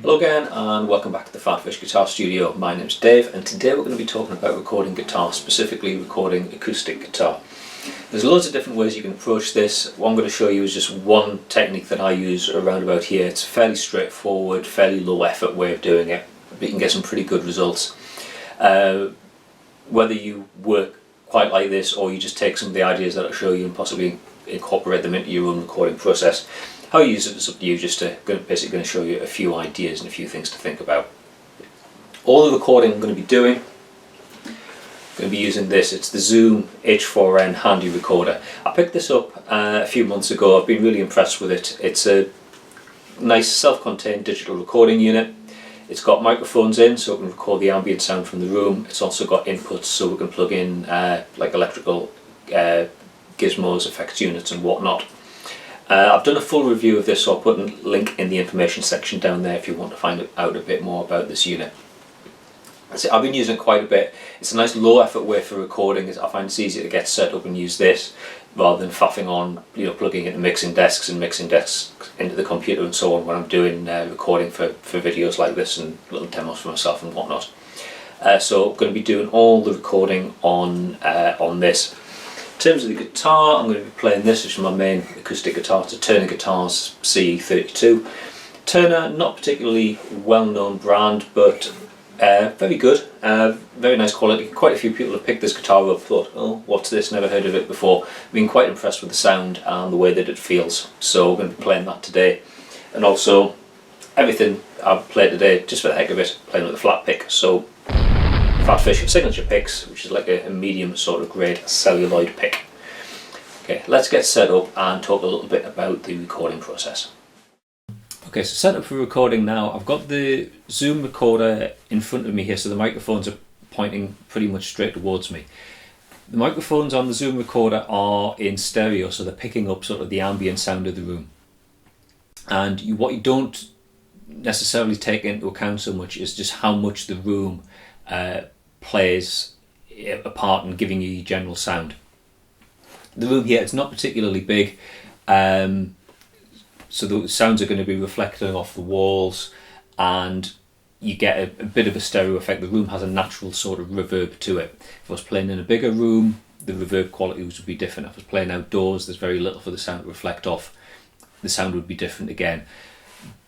Hello again and welcome back to the PhatPhish Guitar Studio. My name's Dave and today we're going to be talking about recording guitar, specifically recording acoustic guitar. There's loads of different ways you can approach this. What I'm going to show you is just one technique that I use around about here. It's a fairly straightforward, fairly low effort way of doing it, but you can get some pretty good results. Whether you work quite like this or you just take some of the ideas that I'll show you and possibly incorporate them into your own recording process, how you use it is up to you. Just basically going to show you a few ideas and a few things to think about. All the recording I'm going to be doing, I'm going to be using this. It's the Zoom H4n handy recorder. I picked this up a few months ago. I've been really impressed with it. It's a nice self-contained digital recording unit. It's got microphones in so it can record the ambient sound from the room. It's also got inputs so we can plug in like electrical gizmos, effects units and whatnot. I've done a full review of this, so I'll put a link in the information section down there if you want to find out a bit more about this unit. So I've been using it quite a bit. It's a nice low effort way for recording. I find it's easier to get set up and use this rather than faffing on, plugging into mixing desks into the computer and so on when I'm doing recording for videos like this and little demos for myself and whatnot. So I'm going to be doing all the recording on this. In terms of the guitar, I'm going to be playing this, which is my main acoustic guitar. It's a Turner Guitars CE32. Turner, not particularly well-known brand, but very good, very nice quality. Quite a few people have picked this guitar up, thought, oh, what's this, never heard of it before. Been quite impressed with the sound and the way that it feels, so we're going to be playing that today. And also, everything I've played today, just for the heck of it, playing with a flat pick. So PhatPhish signature picks, which is like a medium sort of grade celluloid pick. Okay, let's get set up and talk a little bit about the recording process. Okay, so set up for recording now. I've got the Zoom recorder in front of me here, so the microphones are pointing pretty much straight towards me. The microphones on the Zoom recorder are in stereo, so they're picking up sort of the ambient sound of the room. And what you don't necessarily take into account so much is just how much the room plays a part in giving you general sound. The room here, it's not particularly big, so the sounds are going to be reflecting off the walls and you get a bit of a stereo effect. The room has a natural sort of reverb to it. If I was playing in a bigger room, the reverb quality would be different. If I was playing outdoors, there's very little for the sound to reflect off. The sound would be different again.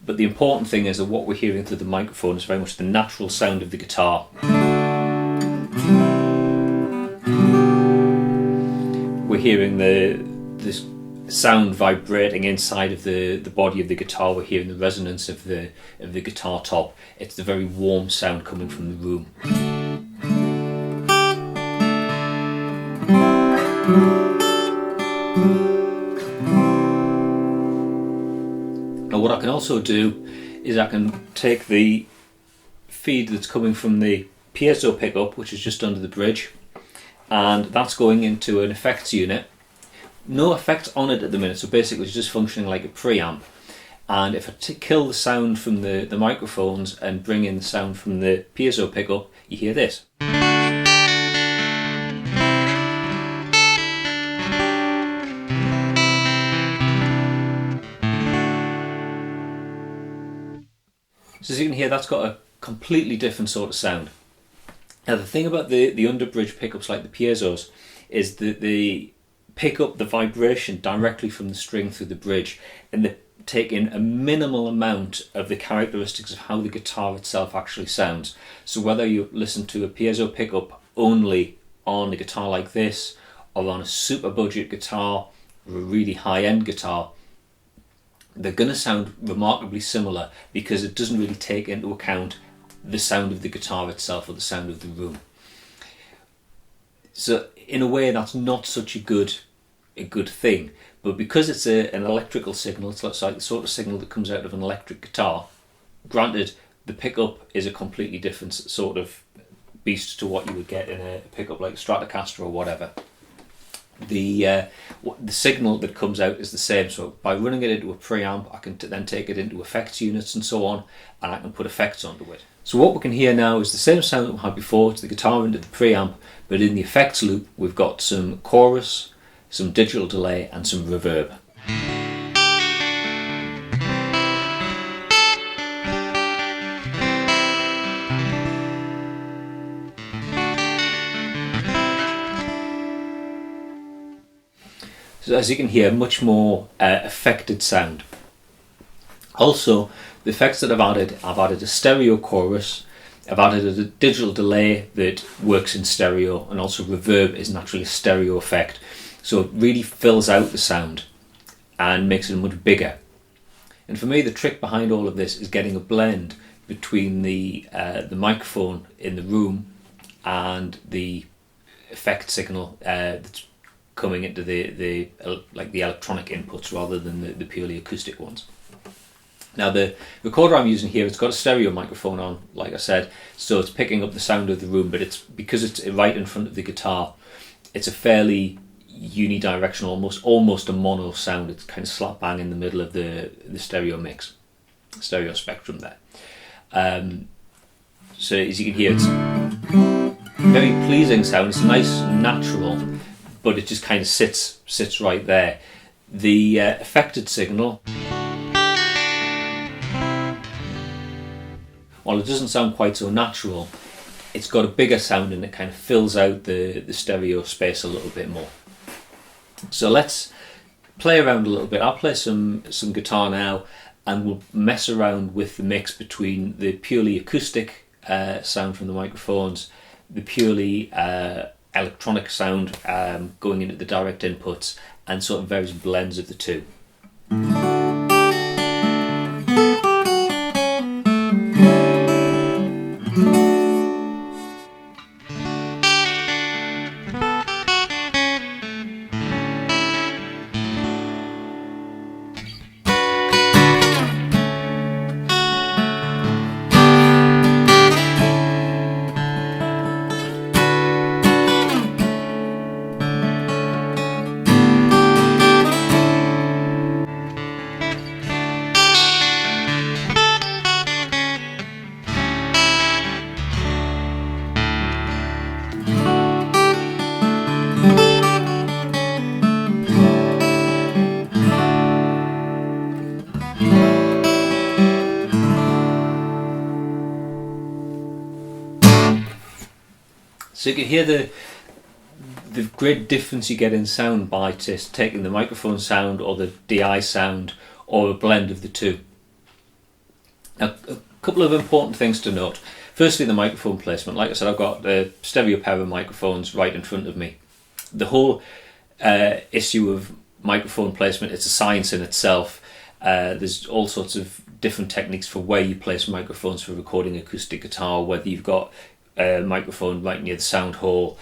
But the important thing is that what we're hearing through the microphone is very much the natural sound of the guitar. We're hearing this sound vibrating inside of the body of the guitar. We're hearing the resonance of the guitar top. It's the very warm sound coming from the room. Now what I can also do is I can take the feed that's coming from the piezo pickup, which is just under the bridge, and that's going into an effects unit. No effects on it at the minute, so basically it's just functioning like a preamp. And if I kill the sound from the microphones and bring in the sound from the piezo pickup, you hear this. So as you can hear, that's got a completely different sort of sound. Now the thing about the underbridge pickups like the piezos is that they pick up the vibration directly from the string through the bridge and they take in a minimal amount of the characteristics of how the guitar itself actually sounds. So whether you listen to a piezo pickup only on a guitar like this or on a super budget guitar or a really high-end guitar, they're going to sound remarkably similar because it doesn't really take into account the sound of the guitar itself or the sound of the room. So in a way that's not such a good thing, but because it's an electrical signal, it's like the sort of signal that comes out of an electric guitar. Granted, the pickup is a completely different sort of beast to what you would get in a pickup like Stratocaster or whatever. The signal that comes out is the same, so by running it into a preamp I can then take it into effects units and so on, and I can put effects onto it. So what we can hear now is the same sound that we had before. It's the guitar into the preamp, but in the effects loop we've got some chorus, some digital delay and some reverb. So as you can hear, much more affected sound. Also, the effects that I've added a stereo chorus, I've added a digital delay that works in stereo, and also reverb is naturally a stereo effect. So it really fills out the sound and makes it much bigger. And for me, the trick behind all of this is getting a blend between the microphone in the room and the effect signal that's coming into the electronic inputs rather than the purely acoustic ones. Now the recorder I'm using here, it's got a stereo microphone on, like I said, so it's picking up the sound of the room, but because it's right in front of the guitar, it's a fairly unidirectional, almost a mono sound. It's kind of slap bang in the middle of the stereo mix, stereo spectrum there. So as you can hear, it's very pleasing sound. It's nice and natural, but it just kind of sits right there. The affected signal, while it doesn't sound quite so natural, it's got a bigger sound and it kind of fills out the stereo space a little bit more. So let's play around a little bit. I'll play some guitar now, and we'll mess around with the mix between the purely acoustic sound from the microphones, the purely electronic sound going into the direct inputs, and sort of various blends of the two. So you can hear the great difference you get in sound by just taking the microphone sound or the DI sound or a blend of the two. Now, a couple of important things to note. Firstly, the microphone placement. Like I said, I've got the stereo pair of microphones right in front of me. The whole issue of microphone placement, it's a science in itself. There's all sorts of different techniques for where you place microphones for recording acoustic guitar, whether you've got a microphone right near the sound hole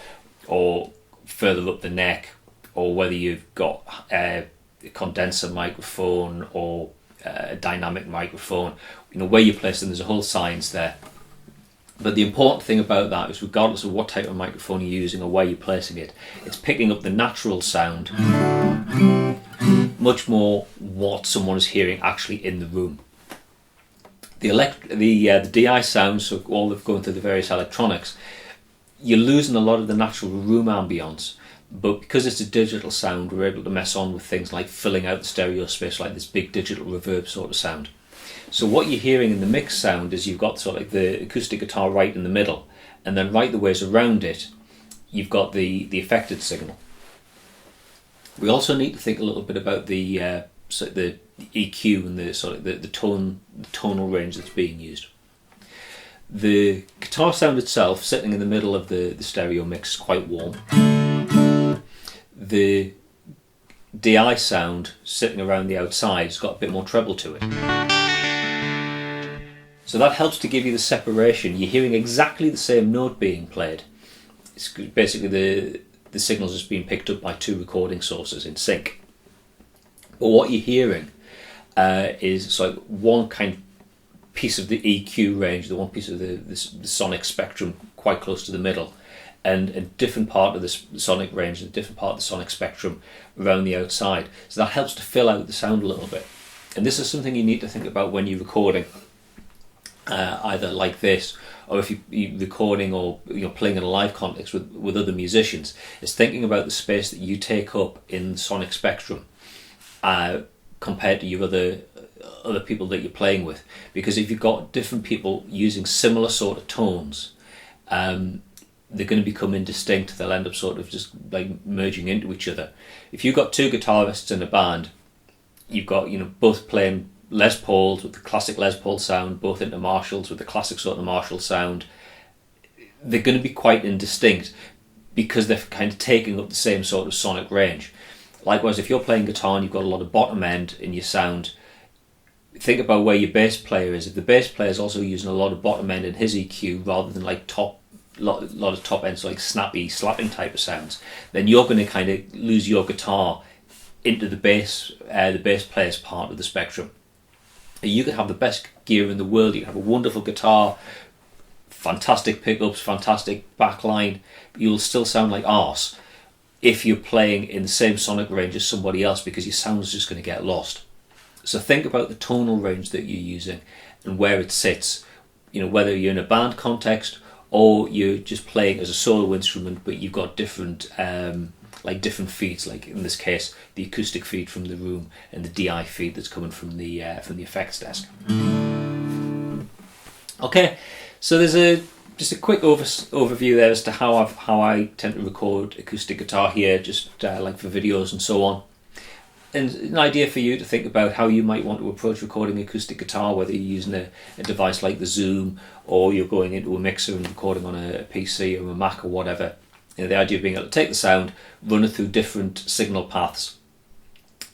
or further up the neck, or whether you've got a condenser microphone or a dynamic microphone. You know, where you place them, there's a whole science there. But the important thing about that is, regardless of what type of microphone you're using or where you're placing it, it's picking up the natural sound, much more what someone is hearing actually in the room. The DI sound, so all of going through the various electronics, you're losing a lot of the natural room ambience. But because it's a digital sound, we're able to mess on with things like filling out the stereo space, like this big digital reverb sort of sound. So what you're hearing in the mix sound is you've got sort of like the acoustic guitar right in the middle, and then right the ways around it, you've got the affected signal. We also need to think a little bit about the EQ and the tonal range that's being used. The guitar sound itself, sitting in the middle of the stereo mix, is quite warm. The DI sound, sitting around the outside, has got a bit more treble to it. So that helps to give you the separation. You're hearing exactly the same note being played. It's basically the signals just being picked up by two recording sources in sync. But what you're hearing is like one kind of piece of the EQ range, the one piece of the sonic spectrum quite close to the middle, and a different part of the sonic range, a different part of the sonic spectrum around the outside. So that helps to fill out the sound a little bit. And this is something you need to think about when you're recording, either like this, or if you're recording or you're playing in a live context with other musicians, is thinking about the space that you take up in the sonic spectrum compared to your other people that you're playing with. Because if you've got different people using similar sort of tones, they're going to become indistinct. They'll end up sort of just like merging into each other. If you've got two guitarists in a band, you've got, you know, both playing Les Pauls with the classic Les Paul sound, both into Marshalls with the classic sort of Marshall sound, they're going to be quite indistinct because they're kind of taking up the same sort of sonic range. Likewise, if you're playing guitar and you've got a lot of bottom end in your sound, think about where your bass player is. If the bass player is also using a lot of bottom end in his EQ rather than like lot of top ends, so like snappy, slapping type of sounds, then you're going to kind of lose your guitar into the bass player's part of the spectrum. You could have the best gear in the world, you can have a wonderful guitar, fantastic pickups, fantastic backline, but you'll still sound like arse if you're playing in the same sonic range as somebody else, because your sound is just going to get lost. So think about the tonal range that you're using and where it sits. You know, whether you're in a band context or you're just playing as a solo instrument, but you've got different different feeds, like in this case the acoustic feed from the room and the DI feed that's coming from the effects desk. Okay, so there's just a quick overview there as to how I tend to record acoustic guitar here, just like for videos and so on. And an idea for you to think about how you might want to approach recording acoustic guitar, whether you're using a device like the Zoom or you're going into a mixer and recording on a PC or a Mac or whatever. You know, the idea of being able to take the sound, run it through different signal paths,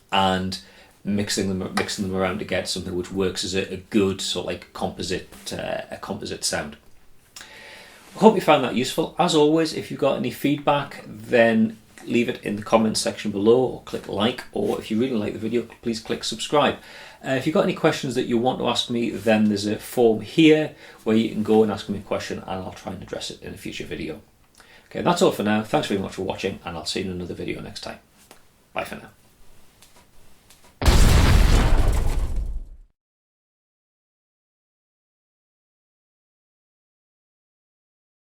and mixing them around to get something which works as a good sort of like composite sound. I hope you found that useful. As always, if you've got any feedback, then leave it in the comments section below, or click like, or if you really like the video, please click subscribe. If you've got any questions that you want to ask me, then there's a form here where you can go and ask me a question and I'll try and address it in a future video. Okay, that's all for now. Thanks very much for watching, and I'll see you in another video next time. Bye for now.